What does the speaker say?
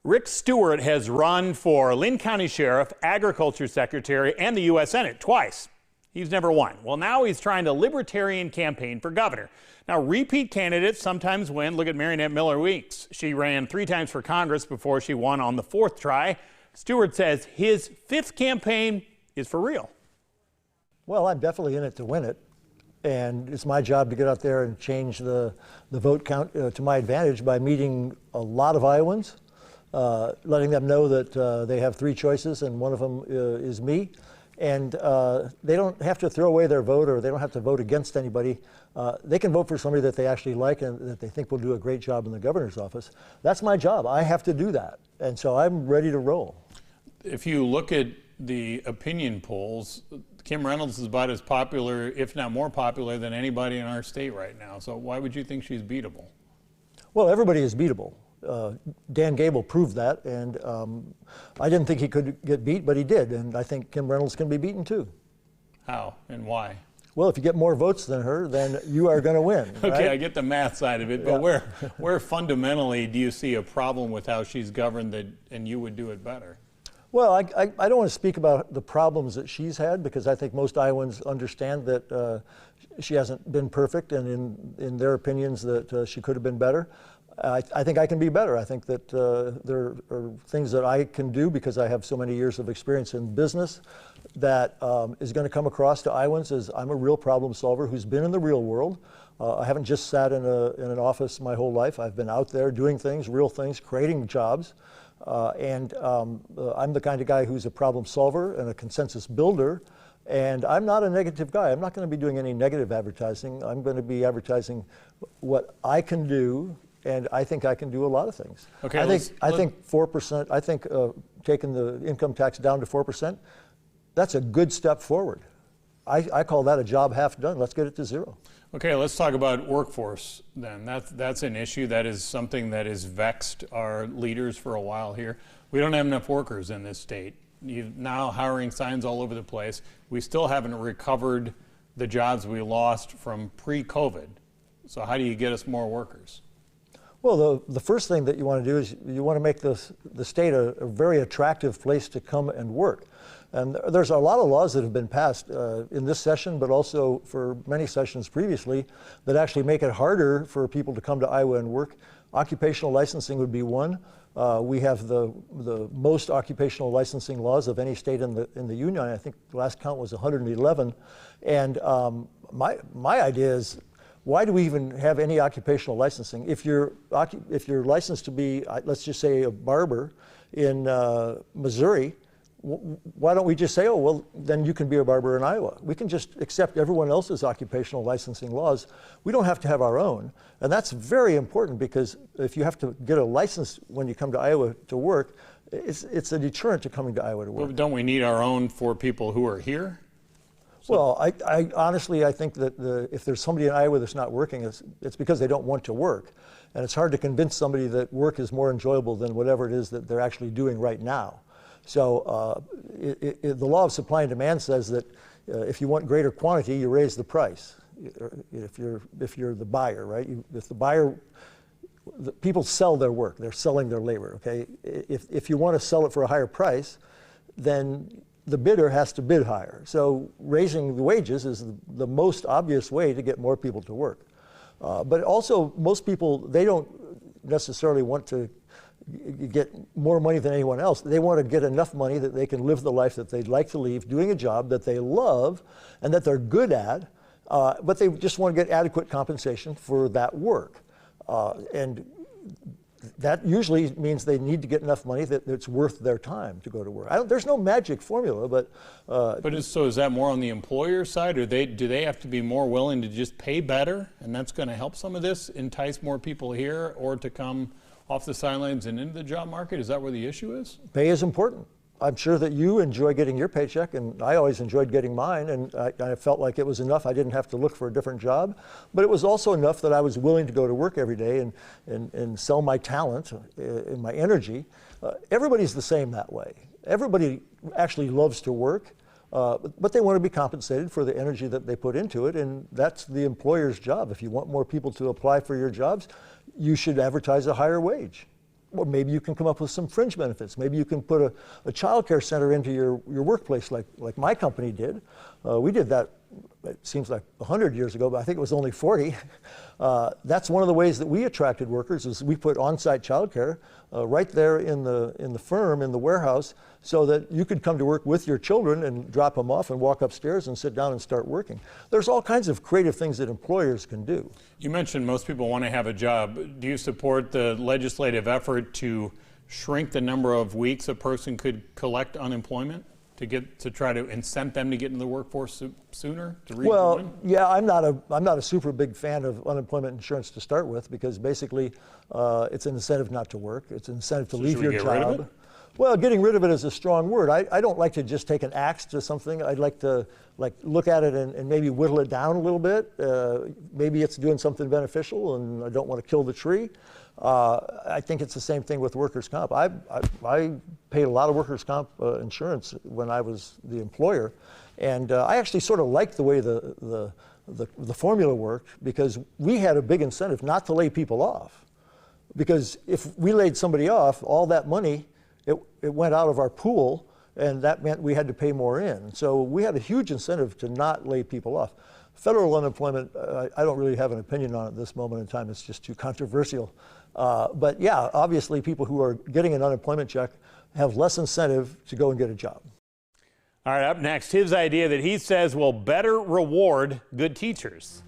Rick Stewart has run for Linn County Sheriff, Agriculture Secretary, and the U.S. Senate twice. He's never won. Well, now he's trying a libertarian campaign for governor. Now, repeat candidates sometimes win. Look at Mariannette Miller-Weeks. She ran 3 times for Congress before she won on the 4th try. Stewart says his 5th campaign is for real. Well, I'm definitely in it to win it. And it's my job to get out there and change the vote count to my advantage by meeting a lot of Iowans, letting them know that they have 3 choices and one of them is me. And they don't have to throw away their vote, or they don't have to vote against anybody. They can vote for somebody that they actually like and that they think will do a great job in the governor's office. That's my job. I have to do that. And so I'm ready to roll. If you look at the opinion polls, Kim Reynolds is about as popular, if not more popular, than anybody in our state right now. So why would you think she's beatable? Well, everybody is beatable. Dan Gable proved that, and I didn't think he could get beat, but he did, and I think Kim Reynolds can be beaten too. How and why? Well, if you get more votes than her, then you are going to win. Okay, right? I get the math side of it, but Yeah. where fundamentally do you see a problem with how she's governed that, and you would do it better? Well, I don't want to speak about the problems that she's had, because I think most Iowans understand that she hasn't been perfect, and in their opinions that she could have been better. I think I can be better. I think that there are things that I can do because I have so many years of experience in business that is going to come across to Iowans as I'm a real problem solver who's been in the real world. I haven't just sat in an office my whole life. I've been out there doing things, real things, creating jobs. And I'm the kind of guy who's a problem solver and a consensus builder. And I'm not a negative guy. I'm not going to be doing any negative advertising. I'm going to be advertising what I can do. And I think I can do a lot of things. Okay, I think 4%. I think taking the income tax down to 4%. That's a good step forward. I call that a job half done. Let's get it to 0. Okay, let's talk about workforce then. That's an issue. That is something that has vexed our leaders for a while here. We don't have enough workers in this state. You're now hiring signs all over the place. We still haven't recovered the jobs we lost from pre-COVID. So how do you get us more workers? Well, the first thing that you want to do is you want to make the state a very attractive place to come and work. And there's a lot of laws that have been passed in this session, but also for many sessions previously, that actually make it harder for people to come to Iowa and work. Occupational licensing would be one. We have the most occupational licensing laws of any state in the union. I think the last count was 111. And my idea is, why do we even have any occupational licensing? If you're licensed to be, let's just say, a barber in Missouri, why don't we just say, oh, well, then you can be a barber in Iowa? We can just accept everyone else's occupational licensing laws. We don't have to have our own. And that's very important, because if you have to get a license when you come to Iowa to work, it's a deterrent to coming to Iowa to work. Well, don't we need our own for people who are here? Well, I honestly, I think that if there's somebody in Iowa that's not working, it's because they don't want to work. And it's hard to convince somebody that work is more enjoyable than whatever it is that they're actually doing right now. So the law of supply and demand says that if you want greater quantity, you raise the price. If you're the buyer, right? If the buyer, people sell their work, they're selling their labor, okay? If you want to sell it for a higher price, then the bidder has to bid higher. So raising the wages is the most obvious way to get more people to work. But also, most people, they don't necessarily want to get more money than anyone else. They want to get enough money that they can live the life that they'd like to live, doing a job that they love and that they're good at, but they just want to get adequate compensation for that work. And that usually means they need to get enough money that it's worth their time to go to work. There's no magic formula, but... So is that more on the employer side, or do they have to be more willing to just pay better, and that's going to help some of this, entice more people here, or to come off the sidelines and into the job market? Is that where the issue is? Pay is important. I'm sure that you enjoy getting your paycheck, and I always enjoyed getting mine, and I felt like it was enough. I didn't have to look for a different job, but it was also enough that I was willing to go to work every day and sell my talent and my energy. Everybody's the same that way. Everybody actually loves to work, but they want to be compensated for the energy that they put into it, and that's the employer's job. If you want more people to apply for your jobs, you should advertise a higher wage. Or maybe you can come up with some fringe benefits. Maybe you can put a child care center into your workplace like my company did. We did that, it seems like 100 years ago, but I think it was only 40. That's one of the ways that we attracted workers is we put on-site child care right there in the firm, in the warehouse, so that you could come to work with your children and drop them off and walk upstairs and sit down and start working. There's all kinds of creative things that employers can do. You mentioned most people want to have a job. Do you support the legislative effort to shrink the number of weeks a person could collect unemployment to try to incent them to get into the workforce sooner? Well, yeah, I'm not a super big fan of unemployment insurance to start with, because basically it's an incentive not to work. It's an incentive to leave your job. Rid of it? Well, getting rid of it is a strong word. I don't like to just take an axe to something. I'd like to look at it and maybe whittle it down a little bit. Maybe it's doing something beneficial, and I don't want to kill the tree. I think it's the same thing with workers' comp. I paid a lot of workers' comp insurance when I was the employer, and I actually sort of liked the way the formula worked, because we had a big incentive not to lay people off. Because if we laid somebody off, all that money, it went out of our pool, and that meant we had to pay more in. So we had a huge incentive to not lay people off. Federal unemployment, I don't really have an opinion on it at this moment in time. It's just too controversial. But yeah, obviously people who are getting an unemployment check have less incentive to go and get a job. All right, up next, his idea that he says will better reward good teachers.